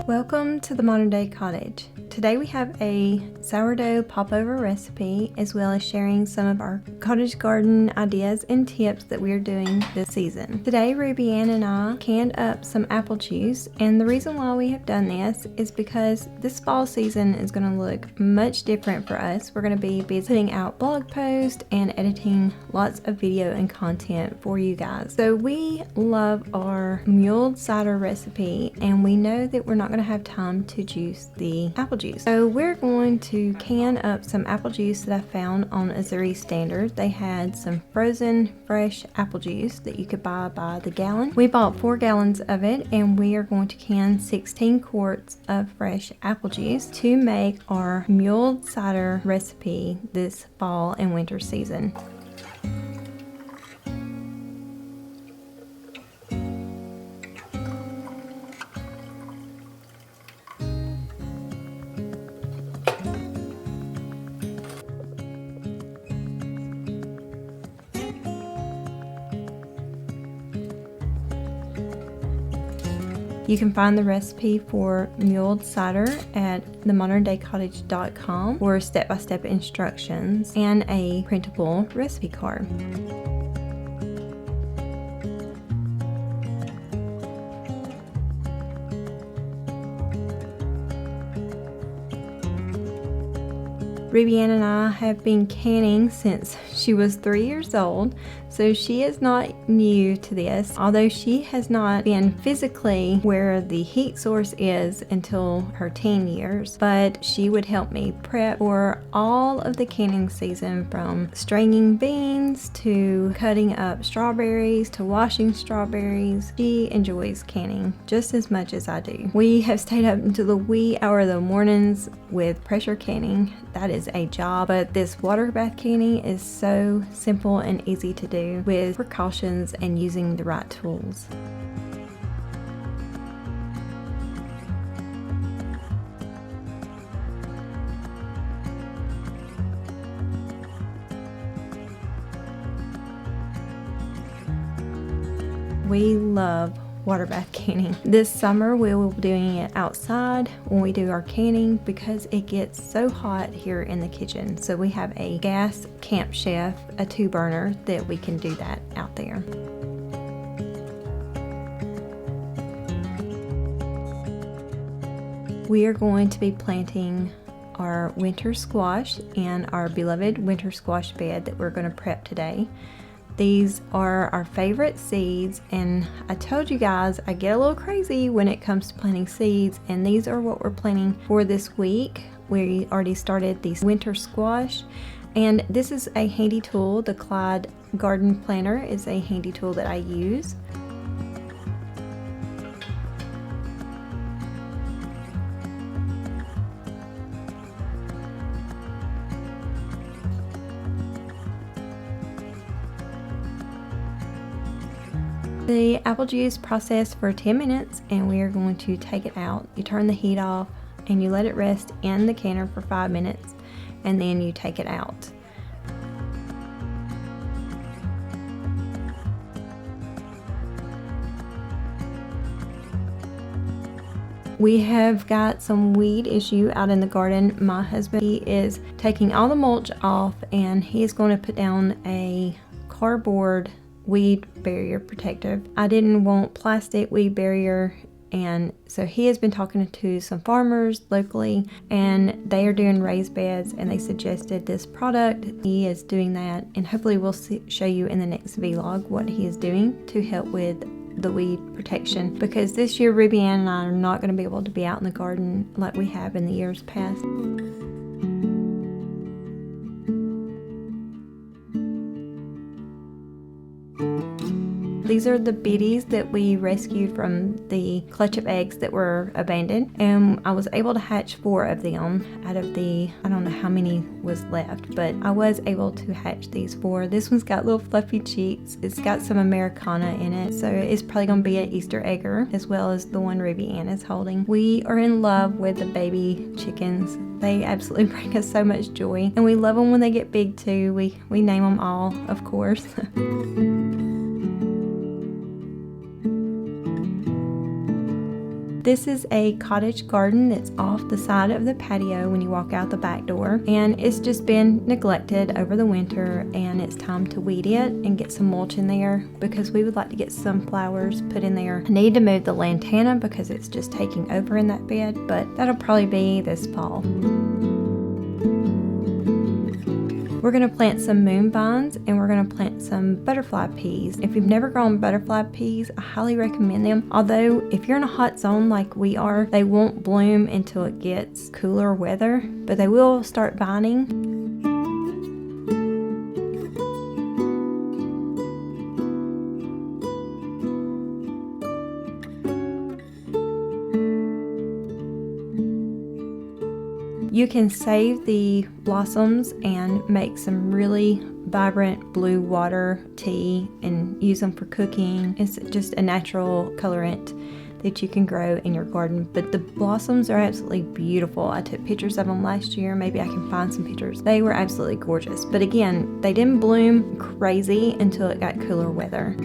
Welcome to the Modern Day Cottage. Today we have a sourdough popover recipe, as well as sharing some of our cottage garden ideas and tips that we are doing this season. Today Ruby Ann and I canned up some apple juice, and the reason why we have done this is because this fall season is going to look much different for us. We're going to be putting out blog posts and editing lots of video and content for you guys. So we love our mulled cider recipe, and we know that we're not going to have time to juice the apple juice. So we're going to can up some apple juice that I found on Azuri Standard. They had some frozen fresh apple juice that you could buy by the gallon. We bought 4 gallons of it, and we are going to can 16 quarts of fresh apple juice to make our mulled cider recipe this fall and winter season. You can find the recipe for mulled cider at themoderndaycottage.com for step-by-step instructions and a printable recipe card. Ruby Ann and I have been canning since she was 3 years old, so she is not new to this, although she has not been physically where the heat source is until her teen years. But she would help me prep for all of the canning season, from stringing beans to cutting up strawberries to washing strawberries. She enjoys canning just as much as I do. We have stayed up until the wee hour of the mornings with pressure canning. That is a job, but this water bath canning is so simple and easy to do with precautions and using the right tools. We love water bath canning. This summer we will be doing it outside when we do our canning because it gets so hot here in the kitchen. So we have a gas Camp Chef, a 2-burner, that we can do that out there. We are going to be planting our winter squash in our beloved winter squash bed that we're going to prep today. These are our favorite seeds, and I told you guys I get a little crazy when it comes to planting seeds, and these are what we're planting for this week. We already started the winter squash, and this is a handy tool. The Clyde Garden Planner is a handy tool that I use. The apple juice processed for 10 minutes, and we are going to take it out. You turn the heat off and you let it rest in the canner for 5 minutes, and then you take it out. We have got some weed issue out in the garden. My husband, he is taking all the mulch off, and he is going to put down a cardboard weed barrier protective. I didn't want plastic weed barrier, and so he has been talking to some farmers locally, and they are doing raised beds, and they suggested this product. He is doing that, and hopefully we'll show you in the next vlog what he is doing to help with the weed protection, because this year Ruby Ann and I are not going to be able to be out in the garden like we have in the years past. These are the biddies that we rescued from the clutch of eggs that were abandoned, and I was able to hatch 4 of them out of the, I don't know how many was left, but I was able to hatch these 4. This one's got little fluffy cheeks. It's got some Americana in it, so it's probably going to be an Easter egger, as well as the one Ruby Ann is holding. We are in love with the baby chickens. They absolutely bring us so much joy, and we love them when they get big too. We name them all, of course. This is a cottage garden that's off the side of the patio when you walk out the back door, and it's just been neglected over the winter, and it's time to weed it and get some mulch in there because we would like to get some flowers put in there. I need to move the lantana because it's just taking over in that bed, but that'll probably be this fall. We're going to plant some moon vines, and we're going to plant some butterfly peas. If you've never grown butterfly peas, I highly recommend them. Although if you're in a hot zone like we are, they won't bloom until it gets cooler weather, but they will start vining. You can save the blossoms and make some really vibrant blue water tea and use them for cooking. It's just a natural colorant that you can grow in your garden, but the blossoms are absolutely beautiful. I took pictures of them last year. Maybe I can find some pictures. They were absolutely gorgeous, but again, they didn't bloom crazy until it got cooler weather.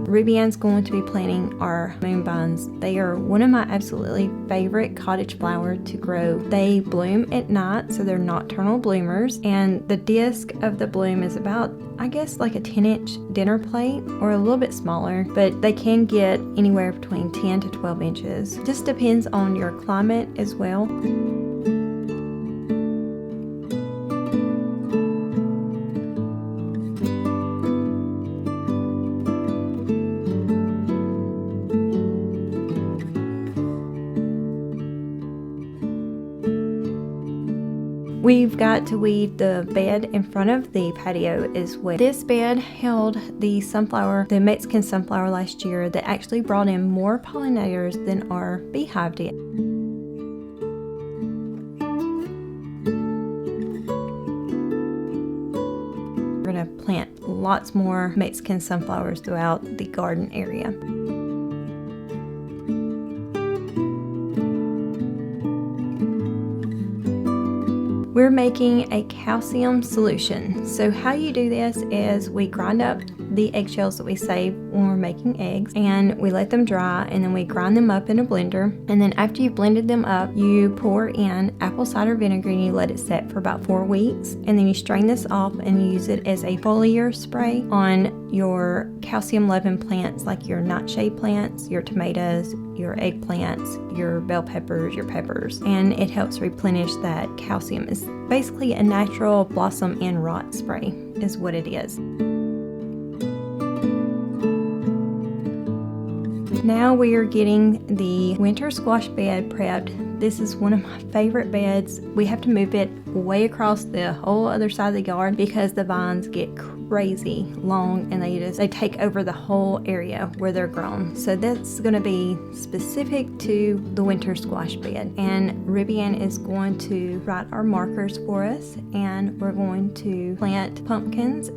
Ruby Ann's going to be planting our moon vines. They are one of my absolutely favorite cottage flower to grow. They bloom at night, so they're nocturnal bloomers, and the disc of the bloom is about, I guess, like a 10-inch dinner plate or a little bit smaller, but they can get anywhere between 10 to 12 inches. Just depends on your climate as well. We've got to weed the bed in front of the patio as well. This bed held the Mexican sunflower last year that actually brought in more pollinators than our beehive did. We're going to plant lots more Mexican sunflowers throughout the garden area. We're making a calcium solution. So how you do this is we grind up the eggshells that we save when we're making eggs, and we let them dry, and then we grind them up in a blender, and then after you've blended them up, you pour in apple cider vinegar and you let it set for about 4 weeks, and then you strain this off and you use it as a foliar spray on your calcium loving plants like your nightshade plants, your tomatoes, your eggplants, your bell peppers, your peppers, and it helps replenish that calcium. It's basically a natural blossom and rot spray is what it is. Now we are getting the winter squash bed prepped. This is one of my favorite beds. We have to move it way across the whole other side of the yard because the vines get crazy long and they take over the whole area where they're grown. So that's going to be specific to the winter squash bed. And Ruby Ann is going to write our markers for us, and we're going to plant pumpkins.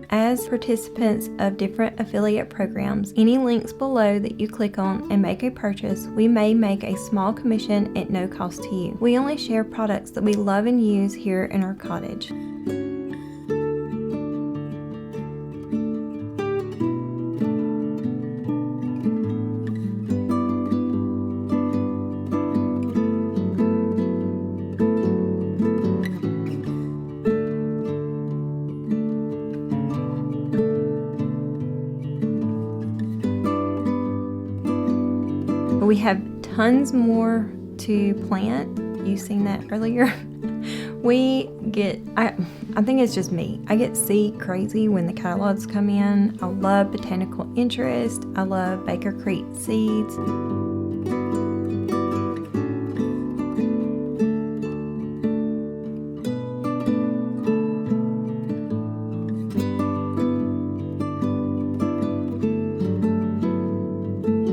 As participants of different affiliate programs, any links below that you click on and make a purchase, we may make a small commission at no cost to you. We only share products that we love and use here in our cottage. We have tons more to plant. You've seen that earlier. I think it's just me. I get seed crazy when the catalogs come in. I love botanical interest. I love Baker Creek seeds.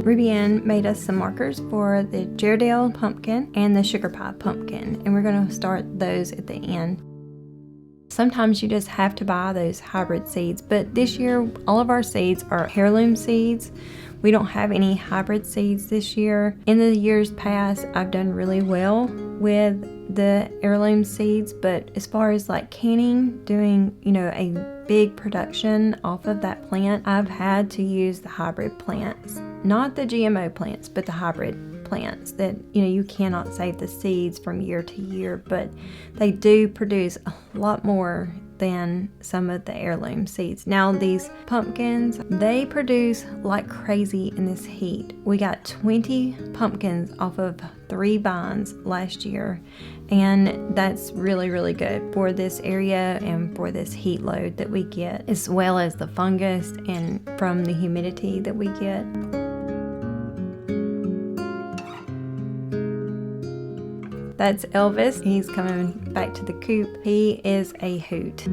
Ruby Ann made us some markers for the Sourdough pumpkin and the sugar pie pumpkin, and we're going to start those at the end. sometimes you just have to buy those hybrid seeds. But this year, all of our seeds are heirloom seeds. We don't have any hybrid seeds this year. In the years past, I've done really well with the heirloom seeds, but as far as like canning, doing, a big production off of that plant, I've had to use the hybrid plants. Not the GMO plants, but the hybrid plants that, you cannot save the seeds from year to year, but they do produce a lot more than some of the heirloom seeds. Now these pumpkins, they produce like crazy in this heat. We got 20 pumpkins off of 3 vines last year, and that's really, really good for this area and for this heat load that we get, as well as the fungus and from the humidity that we get. That's Elvis. He's coming back to the coop. He is a hoot.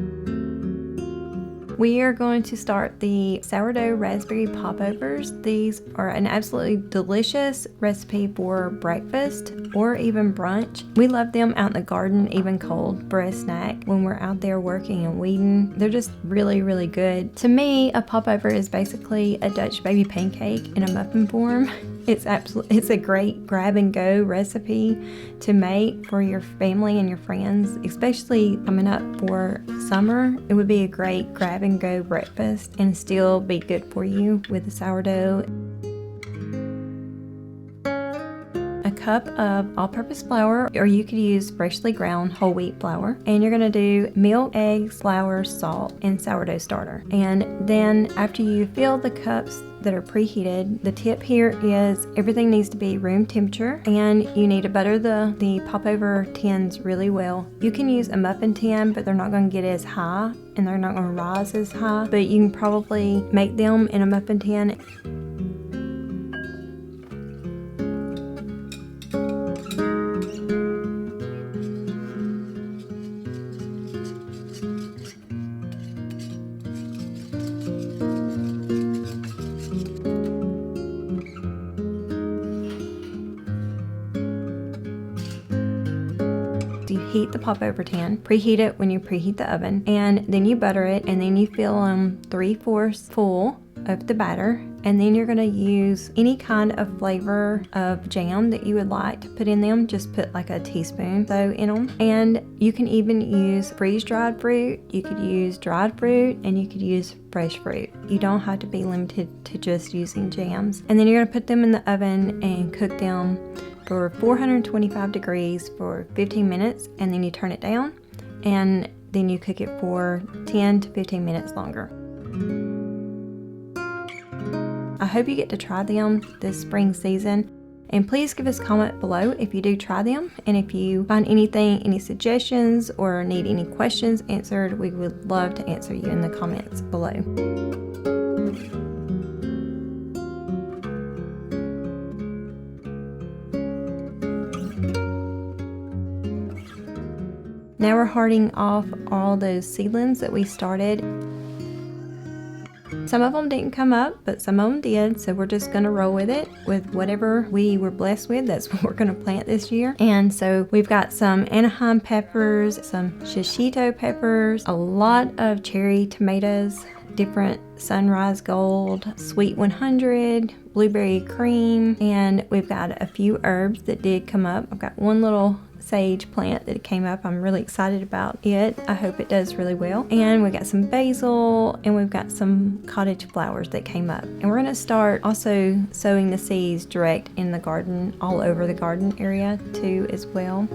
We are going to start the sourdough raspberry popovers. These are an absolutely delicious recipe for breakfast or even brunch. We love them out in the garden, even cold, for a snack when we're out there working and weeding. They're just really, really good. To me, a popover is basically a Dutch baby pancake in a muffin form. It's a great grab and go recipe to make for your family and your friends, especially coming up for summer. It would be a great grab and go breakfast and still be good for you with the sourdough. A cup of all-purpose flour, or you could use freshly ground whole wheat flour, and you're going to do milk, eggs, flour, salt, and sourdough starter. And then after you fill the cups that are preheated, the tip here is everything needs to be room temperature, and you need to butter the popover tins really well. You can use a muffin tin, but they're not going to get as high and they're not going to rise as high, but you can probably make them in a muffin tin. You heat the popover tin, preheat it when you preheat the oven, and then you butter it, and then you fill them 3/4 full of the batter, and then you're going to use any kind of flavor of jam that you would like to put in them. Just put like a teaspoon so in them, and you can even use freeze-dried fruit, you could use dried fruit, and you could use fresh fruit. You don't have to be limited to just using jams. And then you're going to put them in the oven and cook them for 425 degrees for 15 minutes, and then you turn it down, and then you cook it for 10 to 15 minutes longer. I hope you get to try them this spring season, and please give us a comment below if you do try them, and if you find any suggestions or need any questions answered, we would love to answer you in the comments below. Now we're hearting off all those seedlings that we started. Some of them didn't come up, but some of them did, so we're just going to roll with it. With whatever we were blessed with, that's what we're going to plant this year. And so we've got some Anaheim peppers, some shishito peppers, a lot of cherry tomatoes, different sunrise gold, sweet 100, blueberry cream, and we've got a few herbs that did come up. I've got one little sage plant that came up. I'm really excited about it. I hope it does really well. And we got some basil, and we've got some cottage flowers that came up. And we're going to start also sowing the seeds direct in the garden, all over the garden area too as well.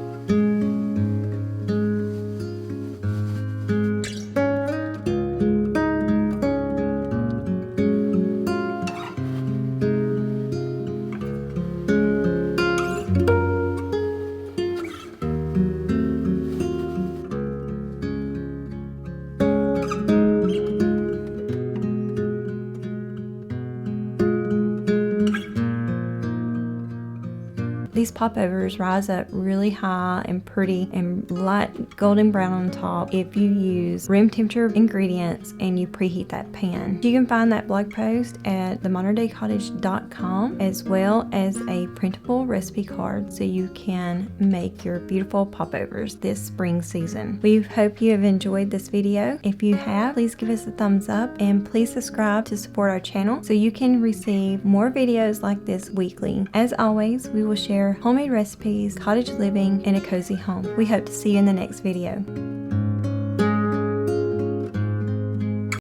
These popovers rise up really high and pretty and light golden brown on top if you use room temperature ingredients and you preheat that pan. You can find that blog post at themoderndaycottage.com, as well as a printable recipe card so you can make your beautiful popovers this spring season. We hope you have enjoyed this video. If you have, please give us a thumbs up and please subscribe to support our channel so you can receive more videos like this weekly. As always, we will share homemade recipes, cottage living, and a cozy home. We hope to see you in the next video.